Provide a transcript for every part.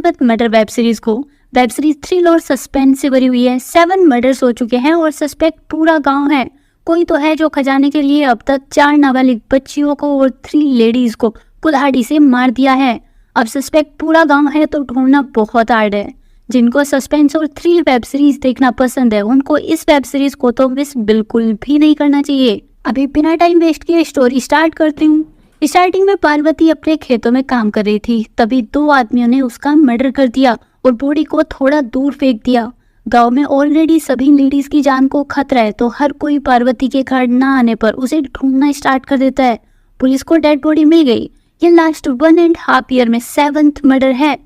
मानवत murder web series को। Web series thrill और suspense से भरी हुई है। 7 मर्डर्स हो चुके हैं और सस्पेक्ट पूरा गांव है। कोई तो है जो खजाने के लिए अब तक 4 नाबालिग बच्चियों को और 3 लेडीज को कुल्हाड़ी से मार दिया है। अब सस्पेक्ट पूरा गांव है तो ढूंढना बहुत हार्ड है। जिनको सस्पेंस और थ्रिल वेब सीरीज देखना पसंद है उनको इस वेब सीरीज को तो मिस बिल्कुल भी नहीं करना चाहिए। अभी बिना टाइम वेस्ट किए स्टोरी स्टार्ट करती हूँ। स्टार्टिंग में पार्वती अपने खेतों में काम कर रही थी, तभी 2 आदमियों ने उसका मर्डर कर दिया और बॉडी को थोड़ा दूर फेंक दिया। गांव में ऑलरेडी सभी लेडीज की जान को खतरा है तो हर कोई पार्वती के घर न आने पर उसे ढूंढना स्टार्ट कर देता है। पुलिस को डेड बॉडी मिल गई। ये लास्ट 1.5 ईयर में 7th मर्डर है।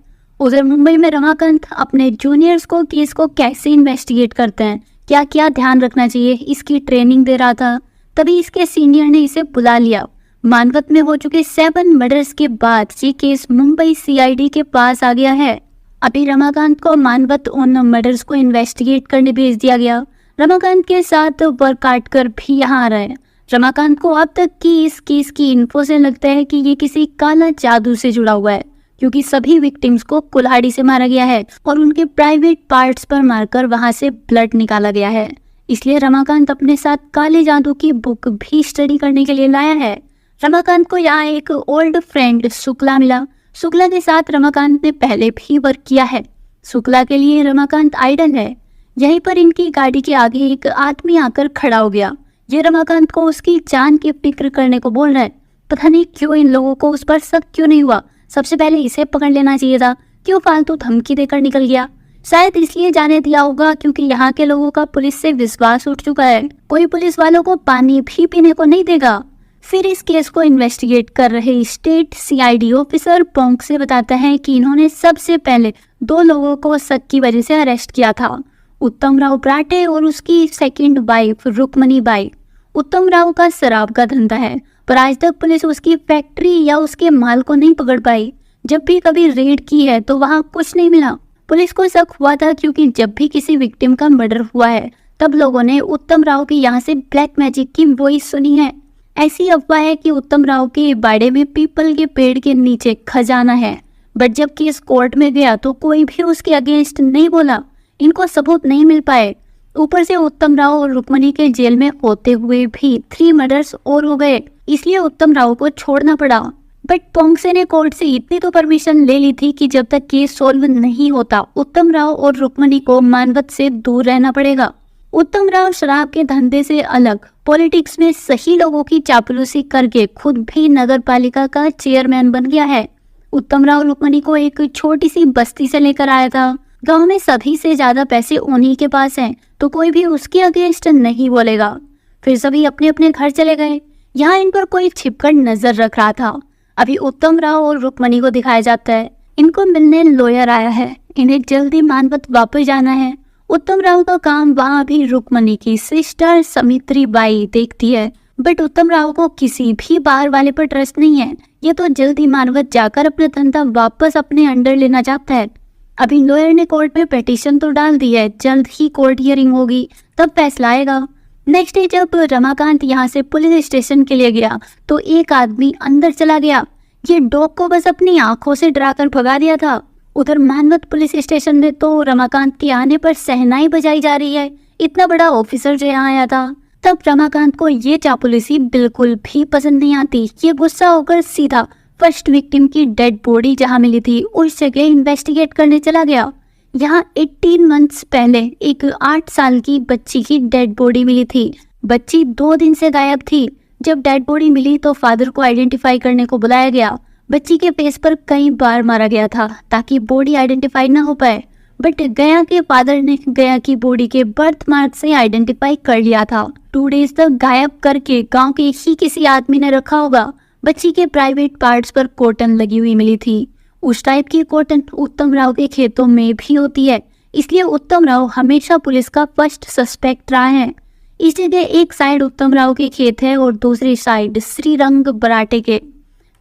उधर मुंबई में रमाकांत अपने जूनियर्स को केस को कैसे इन्वेस्टिगेट करते हैं, क्या क्या ध्यान रखना चाहिए, इसकी ट्रेनिंग दे रहा था। तभी इसके सीनियर ने इसे बुला लिया। मानवत में हो चुके 7 मर्डर्स के बाद ये केस मुंबई CID के पास आ गया है। अभी रमाकांत को मानवत उन मर्डर्स को इन्वेस्टिगेट करने भेज दिया गया। रमाकांत के साथ वर्क आर्टकर भी यहाँ आ रहा है। रमाकांत को अब तक की इस केस की इन्फो से लगता है कि ये किसी काला जादू से जुड़ा हुआ है, क्योंकि सभी विक्टिम्स को कुल्हाड़ी से मारा गया है और उनके प्राइवेट पार्ट्स पर मारकर वहां से ब्लड निकाला गया है। इसलिए रमाकांत अपने साथ काले जादू की बुक भी स्टडी करने के लिए लाया है। रमाकांत को यहाँ एक ओल्ड फ्रेंड शुक्ला मिला। शुक्ला के साथ रमाकांत ने पहले भी वर्क किया है। शुक्ला के लिए रमाकांत आइडल है। यहीं पर इनकी गाड़ी के आगे एक आदमी आकर खड़ा हो गया। ये रमाकांत को उसकी जान की फिक्र करने को बोल रहा है। पता नहीं क्यों इन लोगों को उस पर शक क्यों नहीं हुआ। सबसे पहले इसे पकड़ लेना चाहिए था, क्यों फालतू धमकी देकर निकल गया। शायद इसलिए जाने दिया होगा क्योंकि यहाँ के लोगों का पुलिस से विश्वास उठ चुका है। कोई पुलिस वालों को पानी भी पीने को नहीं देगा। फिर इस केस को इन्वेस्टिगेट कर रहे स्टेट CID ऑफिसर पोंक से बताता है कि इन्होंने सबसे पहले 2 लोगों को शक की वजह से अरेस्ट किया था, उत्तम राव ब्राटे और उसकी सेकंड वाइफ रुक्मणी बाई। उत्तम राव का शराब का धंधा है, पर आज तक पुलिस उसकी फैक्ट्री या उसके माल को नहीं पकड़ पाई। जब भी कभी रेड की है तो वहाँ कुछ नहीं मिला। पुलिस को शक हुआ था क्योंकि जब भी किसी विक्टिम का मर्डर हुआ है तब लोगों ने उत्तम राव की यहाँ से ब्लैक मैजिक की वॉइस सुनी है। ऐसी अफवाह है कि उत्तम राव के बाड़े में पीपल के पेड़ के नीचे खजाना है, बट जब केस कोर्ट में गया तो कोई भी उसके अगेंस्ट नहीं बोला। इनको सबूत नहीं मिल पाए। ऊपर से उत्तम राव और रुक्मणी के जेल में होते हुए भी 3 मर्डर्स और हो गए, इसलिए उत्तम राव को छोड़ना पड़ा। बट पोंगसे ने कोर्ट से इतनी तो परमिशन ले ली थी कि जब तक केस सॉल्व नहीं होता उत्तम राव और रुक्मणी को मानवत से दूर रहना पड़ेगा। उत्तम राव शराब के धंधे से अलग पॉलिटिक्स में सही लोगों की चापलूसी करके खुद भी नगर पालिका का चेयरमैन बन गया है। उत्तम राव रुक्मणी को एक छोटी सी बस्ती से लेकर आया था। गांव में सभी से ज्यादा पैसे उन्हीं के पास हैं, तो कोई भी उसके अगेंस्ट नहीं बोलेगा। फिर सभी अपने अपने घर चले गए। यहाँ इन पर कोई छिपकर नजर रख रहा था। अभी उत्तम राव और रुक्मणी को दिखाया जाता है। इनको मिलने लॉयर आया है। इन्हें जल्दी मानवत वापस जाना है। उत्तम राव का काम वहाँ भी रुक्मणी की सिस्टर समित्री बाई देखती है, बट उत्तम राव को किसी भी बाहर वाले पर ट्रस्ट नहीं है। ये तो जल्दी मानवत जाकर अपना धंधा वापस अपने अंडर लेना चाहता है। अभी लॉयर ने कोर्ट में पिटीशन तो डाल दी है, जल्द ही कोर्ट हियरिंग होगी, तब फैसला आएगा। नेक्स्ट डे जब रमाकांत यहाँ से पुलिस स्टेशन के लिए गया तो एक आदमी अंदर चला गया। ये डॉग को बस अपनी आंखों से डराकर भगा दिया था। उधर मानवत पुलिस स्टेशन में तो रमाकांत के आने पर शहनाई बजाई जा रही है। इतना बड़ा ऑफिसर जो यहाँ आया था। तब रमाकांत को ये चापलूसी बिल्कुल भी पसंद नहीं आती। ये गुस्सा होकर सीधा फर्स्ट विक्टिम की डेड बॉडी जहाँ मिली थी उस जगह इन्वेस्टिगेट करने चला गया। यहाँ 18 मंथ्स पहले एक 8 साल की बच्ची की डेड बॉडी मिली थी। बच्ची 2 दिन से गायब थी। जब डेड बॉडी मिली तो फादर को आइडेंटिफाई करने को बुलाया गया। बच्ची के फेस पर कई बार मारा गया था ताकि बॉडी आइडेंटिफाई ना हो पाए, बट गया के फादर ने गया की बॉडी के बर्थ मार्क से आइडेंटिफाई कर लिया था। 2 डेज तक गायब करके गांव के ही किसी आदमी ने रखा होगा। बच्ची के प्राइवेट पार्ट्स पर कॉटन लगी हुई मिली थी। उस टाइप की कॉटन उत्तम राव के खेतों में भी होती है, इसलिए उत्तम राव हमेशा पुलिस का फर्स्ट सस्पेक्ट रहा है। इस जगह एक साइड उत्तम राव के खेत है और दूसरी साइड श्रीरंग बराटे के।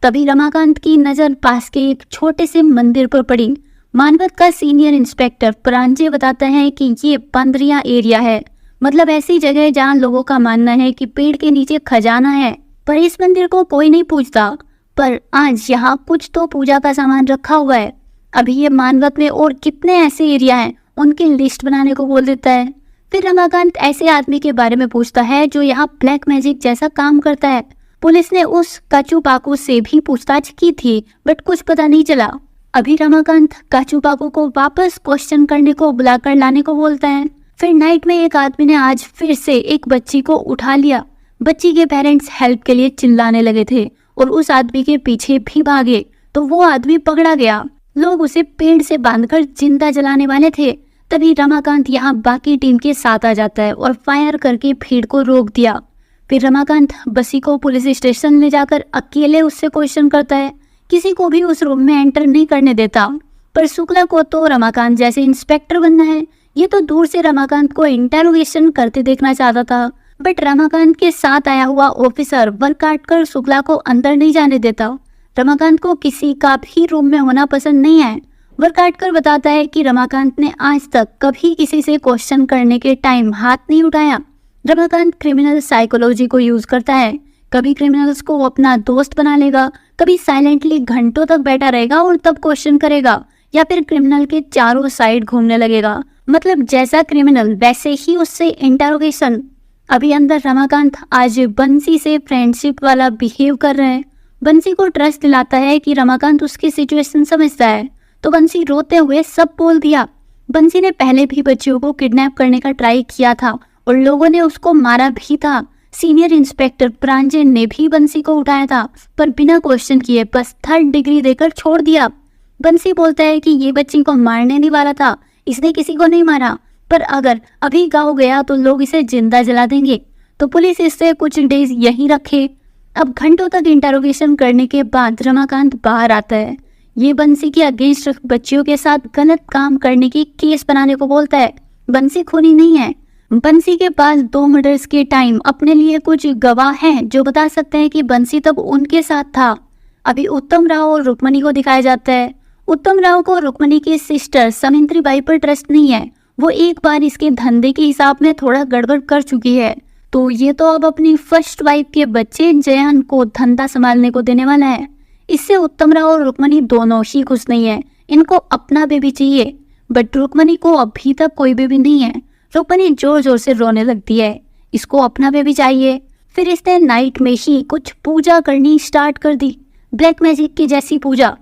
तभी रमाकांत की नजर पास के एक छोटे से मंदिर पर पड़ी। मानवत का सीनियर इंस्पेक्टर प्रांजय बताता है कि ये पंदरिया एरिया है, मतलब ऐसी जगह जहाँ लोगों का मानना है कि पेड़ के नीचे खजाना है, पर इस मंदिर को कोई नहीं पूजता। पर आज यहाँ कुछ तो पूजा का सामान रखा हुआ है। अभी ये मानवत में और कितने ऐसे एरिया हैं उनकी लिस्ट बनाने को बोल देता है। फिर रमाकांत ऐसे आदमी के बारे में पूछता है जो यहाँ ब्लैक मैजिक जैसा काम करता है। पुलिस ने उस काचू पाकू से भी पूछताछ की थी बट कुछ पता नहीं चला। अभी रमाकांत काचू पाकू को वापस क्वेश्चन करने को बुलाकर लाने को बोलता है। फिर नाइट में एक आदमी ने आज फिर से एक बच्ची को उठा लिया। बच्ची के पेरेंट्स हेल्प के लिए चिल्लाने लगे थे और उस आदमी के पीछे भी भागे तो वो आदमी पकड़ा गया। लोग उसे पेड़ से बांधकर जिंदा जलाने वाले थे। तभी रमाकांत यहाँ बाकी टीम के साथ आ जाता है और फायर करके भीड़ को रोक दिया। फिर रमाकांत बसी को पुलिस स्टेशन ले जाकर अकेले उससे क्वेश्चन करता है। किसी को भी उस रूम में एंटर नहीं करने देता। पर शुक्ला को तो रमाकांत जैसे इंस्पेक्टर बनना है। ये तो दूर से रमाकांत को इंटेरोगेशन करते देखना चाहता था बट रमाकांत के साथ आया हुआ ऑफिसर वर काट कर शुक्ला को अंदर नहीं जाने देता। रमाकांत को किसी का भी रूम में होना पसंद नहीं है। वर काट कर बताता है कि रमाकांत ने आज तक कभी किसी से क्वेश्चन करने के टाइम हाथ नहीं उठाया। रमाकांत क्रिमिनल साइकोलॉजी को यूज करता है। कभी क्रिमिनल्स को अपना दोस्त बना लेगा, कभी साइलेंटली घंटों तक बैठा रहेगा और तब क्वेश्चन करेगा, या फिर क्रिमिनल के चारों साइड घूमने लगेगा। मतलब जैसा क्रिमिनल वैसे ही उससे इंटेरोगेशन। अभी अंदर रमाकांत आज बंसी से फ्रेंडशिप वाला बिहेव कर रहे हैं। बंसी को ट्रस्ट दिलाता है कि रमाकांत उसकी सिचुएशन समझता है तो बंसी रोते हुए सब बोल दिया। बंसी ने पहले भी बच्चियों को किडनैप करने का ट्राई किया था और लोगों ने उसको मारा भी था। सीनियर इंस्पेक्टर प्रांजल ने भी बंसी को उठाया था पर बिना क्वेश्चन किए बस 3rd डिग्री देकर छोड़ दिया। बंसी बोलता है कि ये बच्ची को मारने नहीं वाला था, इसने किसी को नहीं मारा, पर अगर अभी गाँव गया तो लोग इसे जिंदा जला देंगे तो पुलिस इससे कुछ डेज यहीं रखे। अब घंटों तक इंटेरोगेशन करने के बाद रमाकांत बाहर आता है। ये बंसी के अगेंस्ट बच्चियों के साथ गलत काम करने की केस बनाने को बोलता है। बंसी खूनी नहीं है। बंसी के पास 2 मर्डर्स के टाइम अपने लिए कुछ गवाह हैं जो बता सकते हैं कि बंसी तब उनके साथ था। अभी उत्तम राव और रुक्मणी को दिखाया जाता है। उत्तम राव को रुक्मणी की सिस्टर समिंद्री बाई पर ट्रस्ट नहीं है। वो एक बार इसके धंधे के हिसाब में थोड़ा गड़बड़ कर चुकी है तो ये तो अब अपनी फर्स्ट वाइफ के बच्चे जयन को धंधा संभालने को देने वाला है। इससे उत्तम राव और रुक्मणी दोनों ही खुश नहीं है। इनको अपना बेबी चाहिए बट रुक्मणी को अभी तक कोई बेबी नहीं है। रुक्मणी जोर जोर से रोने लगती है, इसको अपना बेबी चाहिए। फिर इसने नाइट में ही कुछ पूजा करनी स्टार्ट कर दी, ब्लैक मैजिक की जैसी पूजा।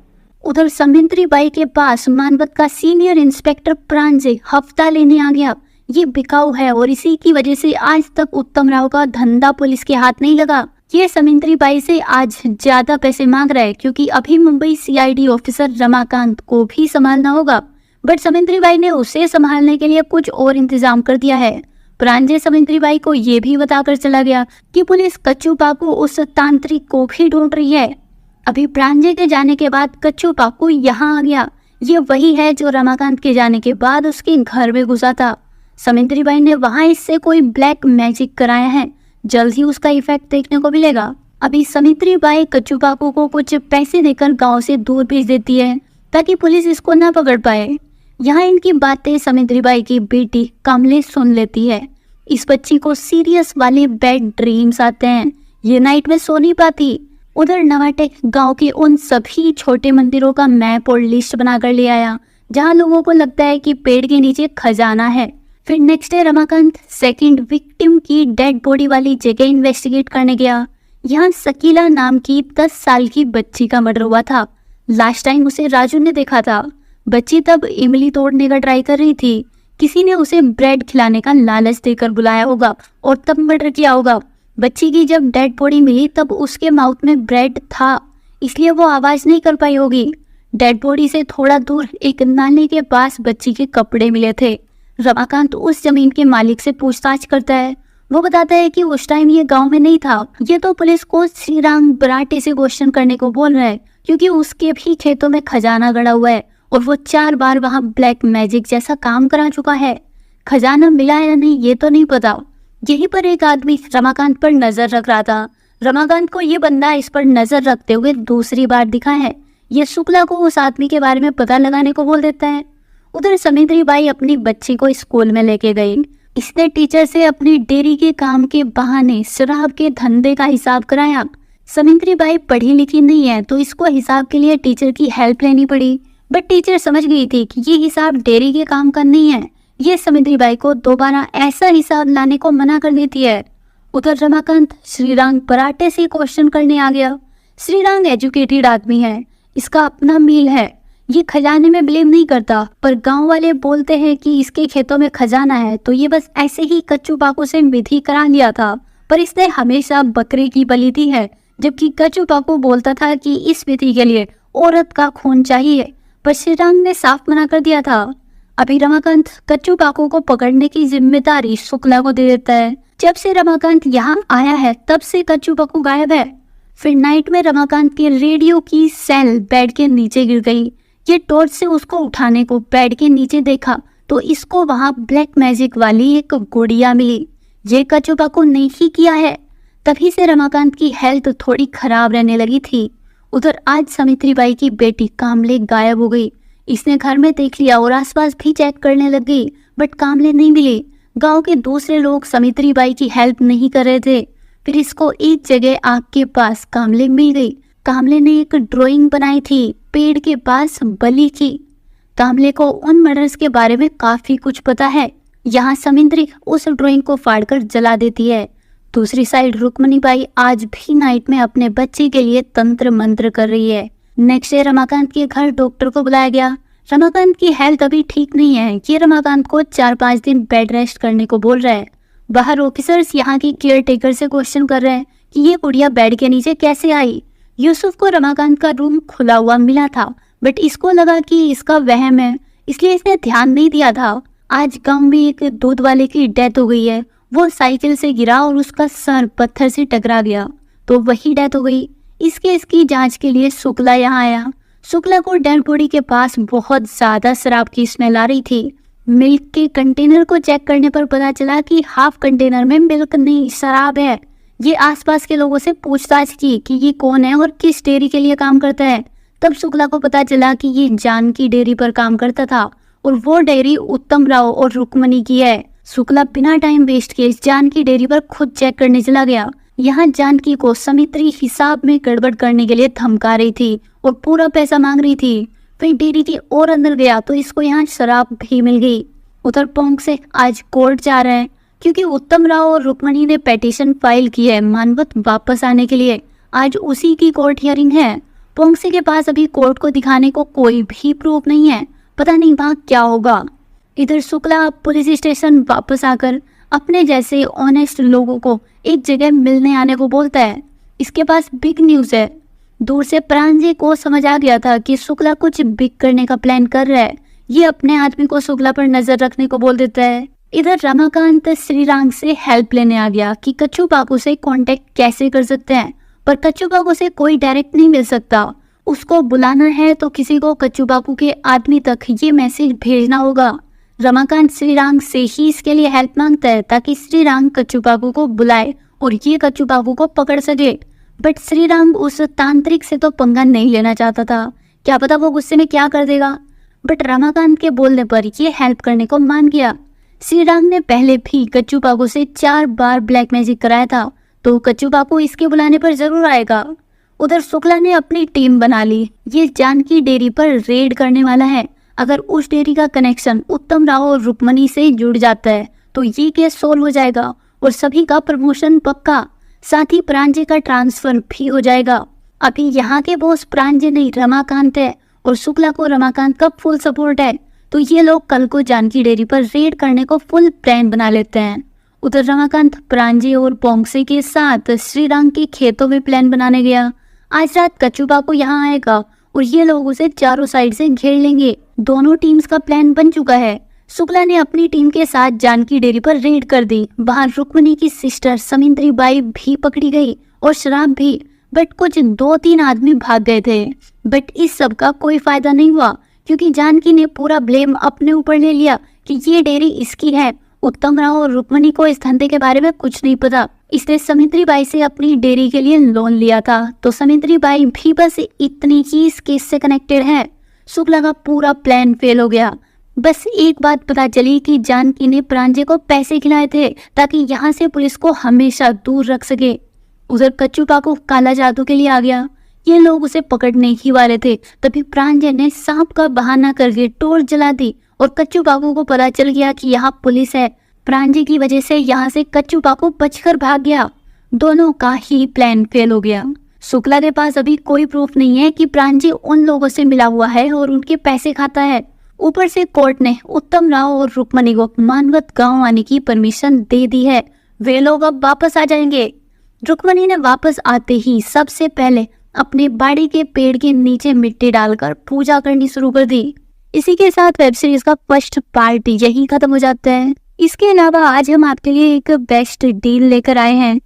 उधर समिंद्री बाई के पास मानवत का सीनियर इंस्पेक्टर प्रांजल हफ्ता लेने आ गया। ये बिकाऊ है और इसी की वजह से आज तक उत्तम राव का धंधा पुलिस के हाथ नहीं लगा। ये समिंद्री बाई से आज ज्यादा पैसे मांग रहा है क्योंकि अभी मुंबई CID ऑफिसर रमाकांत को भी संभालना होगा बट समिंद्री बाई ने उसे संभालने के लिए कुछ और इंतजाम कर दिया है। प्रांजल समिंद्री बाई को ये भी बताकर चला गया कि पुलिस कच्चू पाकू उस तांत्रिक को भी ढूंढ रही है। अभी प्रांजल के जाने के बाद कच्चू पाकू यहाँ आ गया। ये वही है जो रमाकांत के जाने के बाद उसके घर में घुसा था। समिंद्री बाई ने वहां इससे कोई ब्लैक मैजिक कराया है, जल्द ही उसका इफेक्ट देखने को मिलेगा। अभी समिंद्री बाई कच्चू पाकू को कुछ पैसे देकर गांव से दूर भेज देती है ताकि पुलिस इसको ना पकड़ पाए। यहाँ इनकी बातें समिंद्री बाई की बेटी कमलेश सुन लेती है। इस बच्ची को सीरियस वाले बैड ड्रीम्स आते हैं, ये नाइट में सो नहीं पाती। उधर नवाटेक गांव के उन सभी छोटे मंदिरों का मैप और लिस्ट बनाकर ले आया जहां लोगों को लगता है कि पेड़ के नीचे खजाना है। फिर next day Ramakant second victim की डेड बॉडी वाली जगह इन्वेस्टिगेट करने गया। यहाँ सकीला नाम की 10 साल की बच्ची का मर्डर हुआ था। लास्ट टाइम उसे राजू ने देखा था। बच्ची तब इमली तोड़ने का ट्राई कर रही थी। किसी ने उसे ब्रेड खिलाने का लालच देकर बुलाया होगा और तब मर्डर किया होगा। बच्ची की जब डेड बॉडी मिली तब उसके माउथ में ब्रेड था, इसलिए वो आवाज नहीं कर पाई होगी। डेड बॉडी से थोड़ा दूर एक नाले के पास बच्ची के कपड़े मिले थे। रमाकांत उस जमीन के मालिक से पूछताछ करता है। वो बताता है कि उस टाइम ये गांव में नहीं था। ये तो पुलिस को श्रीराम बराटे से क्वेश्चन करने को बोल रहा है क्योंकि उसके भी खेतों में खजाना गड़ा हुआ है और वो 4 बार वहां ब्लैक मैजिक जैसा काम करा चुका है। खजाना मिला है या नहीं ये तो नहीं पता। यहीं पर एक आदमी रमाकांत पर नजर रख रहा था। रमाकांत को ये बंदा इस पर नजर रखते हुए दूसरी बार दिखा है। ये शुक्ला को उस आदमी के बारे में पता लगाने को बोल देता है। उधर समिंद्री बाई अपनी बच्ची को स्कूल में लेके गई। इसने टीचर से अपनी डेयरी के काम के बहाने शराब के धंधे का हिसाब कराया। समिंद्री बाई पढ़ी लिखी नहीं है तो इसको हिसाब के लिए टीचर की हेल्प लेनी पड़ी। बट टीचर समझ गई थी कि ये हिसाब डेयरी के काम का नहीं है। ये समिंद्री बाई को दोबारा ऐसा हिसाब लाने को मना कर देती है। उधर रमाकांत श्रीरांग पराठे से क्वेश्चन करने आ गया। श्रीरांग एजुकेटेड आदमी है, इसका अपना मील है, ये खजाने में बिलीव नहीं करता, पर गांव वाले बोलते हैं कि इसके खेतों में खजाना है, तो ये बस ऐसे ही कच्चू पाकू से विधि करा लिया था, पर इसने हमेशा बकरे की बलि दी है, जबकि कच्चू पाकू बोलता था कि इस विधि के लिए औरत का खून चाहिए, पर श्रीरांग ने साफ मना कर दिया था। अभी रमाकांत कच्चू पाकू को पकड़ने की जिम्मेदारी शुक्ला को दे देता है। जब से रमाकांत यहाँ आया है तब से कच्चू पाकू गायब है। फिर नाइट में रमाकांत के रेडियो की सेल बेड के नीचे गिर गई। ये टॉर्च से उसको उठाने को बेड के नीचे देखा तो इसको वहां ब्लैक मैजिक वाली एक गुड़िया मिली। ये कच्चू पाकू ने ही किया है। तभी से रमाकांत की हेल्थ थोड़ी खराब रहने लगी थी। उधर आज समित्री बाई की बेटी कामले गायब हो गई। इसने घर में देख लिया और आसपास भी चेक करने लग गई, बट कामले नहीं मिली। गांव के दूसरे लोग समित्री बाई की हेल्प नहीं कर रहे थे। फिर इसको एक जगह आग के पास कामले मिल गई। कामले ने एक ड्राइंग बनाई थी पेड़ के पास बलि की। कामले को उन मर्डर्स के बारे में काफी कुछ पता है। यहाँ समिंद्री उस ड्राइंग को फाड़कर जला देती है। दूसरी साइड रुक्मणी बाई आज भी नाइट में अपने बच्चे के लिए तंत्र मंत्र कर रही है। नेक्स्ट डे रमाकांत के घर डॉक्टर को बुलाया गया। रमाकांत की हेल्थ अभी ठीक नहीं है। ये रमाकांत को 4-5 दिन बेड रेस्ट करने को बोल रहा है। बाहर ऑफिसर्स यहाँ की केयर टेकर से क्वेश्चन कर रहे हैं कि ये गुड़िया बेड के नीचे कैसे आई। यूसुफ को रमाकांत का रूम खुला हुआ मिला था, बट इसको लगा कि इसका वहम है, इसलिए इसने ध्यान नहीं दिया था। आज गांव में एक दूध वाले की डेथ हो गई है। वो साइकिल से गिरा और उसका सर पत्थर से टकरा गया, तो वही डेथ हो गई। इस केस की जांच के लिए शुक्ला यहाँ आया। शुक्ला को डेड बॉडी के पास बहुत ज्यादा शराब की स्मेल आ रही थी। मिल्क के कंटेनर को चेक करने पर पता चला कि हाफ कंटेनर में मिल्क नहीं शराब है। ये आसपास के लोगों से पूछताछ की कि ये कौन है और किस डेयरी के लिए काम करता है। तब शुक्ला को पता चला कि ये जानकी डेयरी पर काम करता था और वो डेयरी उत्तम राव और रुक्मणी की है। शुक्ला बिना टाइम वेस्ट किए जानकी डेयरी पर खुद चेक करने चला गया। यहाँ जानकी को समित्री हिसाब में गड़बड़ करने के लिए धमका रही थी और पूरा पैसा मांग रही थी। फिर डेयरी के और अंदर गया तो इसको यहाँ शराब भी मिल गई। उधर पोंग से आज कोर्ट जा रहे हैं क्योंकि उत्तम राव और रुक्मणी ने पिटीशन फाइल की है मानवत वापस आने के लिए। आज उसी की कोर्ट हियरिंग है। पोंगसे के पास अभी कोर्ट को दिखाने को कोई भी प्रूफ नहीं है। पता नहीं वहाँ क्या होगा। इधर शुक्ला पुलिस स्टेशन वापस आकर अपने जैसे ऑनेस्ट लोगों को एक जगह मिलने आने को बोलता है। इसके पास बिग न्यूज़ है। दूर से प्रांजय को समझ आ गया था कि शुक्ला कुछ बिग करने का प्लान कर रहा है। ये अपने आदमी को शुक्ला पर नजर रखने को बोल देता है। इधर रमाकांत श्रीरांग से हेल्प लेने आ गया कि कच्चू पाकू से कांटेक्ट कैसे कर सकते हैं, पर कच्चू पाकू से कोई डायरेक्ट नहीं मिल सकता। उसको बुलाना है तो किसी को कच्चू पाकू के आदमी तक ये मैसेज भेजना होगा। रमाकांत श्रीरांग से ही इसके लिए हेल्प मांगता है ताकि श्रीरांग कच्चू पाकू को बुलाए और ये कच्चू पाकू को पकड़ सके। बट श्रीरांग उस तांत्रिक से तो पंगा नहीं लेना चाहता था, क्या पता वो गुस्से में क्या कर देगा। बट रमाकांत के बोलने पर ये हेल्प करने को मान गया। श्रीरांग ने पहले भी कच्चू पाकू से 4 बार ब्लैक मैजिक कराया था, तो कच्चू पाकू इसके बुलाने पर जरूर आएगा। उधर शुक्ला ने अपनी टीम बना ली। ये जानकी डेयरी पर रेड करने वाला है। अगर उस डेयरी का कनेक्शन उत्तम राव और रुक्मणी से जुड़ जाता है तो ये केस सोल्व हो जाएगा और सभी का प्रमोशन पक्का। साथ ही प्रांजय का ट्रांसफर भी हो जाएगा। अभी यहाँ के बॉस प्रांजय नहीं रमाकांत है और शुक्ला को रमाकांत का फुल सपोर्ट है, तो ये लोग कल को जानकी डेयरी पर रेड करने को फुल प्लान बना लेते हैं। उधर रमाकांत प्रांजय और पोंगसे के साथ श्रीरांग के खेतों में प्लान बनाने गया। आज रात कच्चू पाकू यहाँ आएगा और ये लोग उसे चारों साइड से घेर लेंगे। दोनों टीम्स का प्लान बन चुका है। शुक्ला ने अपनी टीम के साथ जानकी डेयरी पर रेड कर दी। बाहर रुक्मणी की सिस्टर समिंद्री बाई भी पकड़ी गई और शराब भी, बट कुछ 2-3 आदमी भाग गए थे। बट इस सब का कोई फायदा नहीं हुआ क्योंकि जानकी ने पूरा ब्लेम अपने ऊपर ले लिया कि ये डेयरी इसकी है। उत्तम राव और रुक्मणी को इस धंधे के बारे में कुछ नहीं पता। इसने समिंद्री बाई से अपनी डेयरी के लिए लोन लिया था, तो समिंद्री बाई भी बस इतनी ही इस केस से कनेक्टेड है। शुक्ला का पूरा प्लान फेल हो गया। बस एक बात पता चली कि जानकी ने प्रांजय को पैसे खिलाए थे ताकि यहाँ से पुलिस को हमेशा दूर रख सके। उधर कच्चू पाकू काला जादू के लिए आ गया। ये लोग उसे पकड़ने ही वाले थे, तभी प्रांजल ने सांप का बहाना करके टॉर्च जला दी और कच्चू बाबू को पता चल गया कि यहाँ पुलिस है। प्रांजल की वजह से यहाँ से कच्चू बाबू बचकर भाग गया। दोनों का ही प्लान फेल हो गया। शुक्ला के पास अभी कोई प्रूफ नहीं है कि प्रांजल उन लोगों से मिला हुआ है और उनके पैसे खाता है। ऊपर से कोर्ट ने उत्तम राव और रुक्मणी को मानवत गांव आने की परमिशन दे दी है। वे लोग अब वापस आ जाएंगे। रुक्मणी ने वापस आते ही सबसे पहले अपने बाड़ी के पेड़ के नीचे मिट्टी डालकर पूजा करनी शुरू कर दी। इसी के साथ वेब सीरीज का फर्स्ट पार्ट यही खत्म हो जाता है। इसके अलावा आज हम आपके लिए एक बेस्ट डील लेकर आए हैं।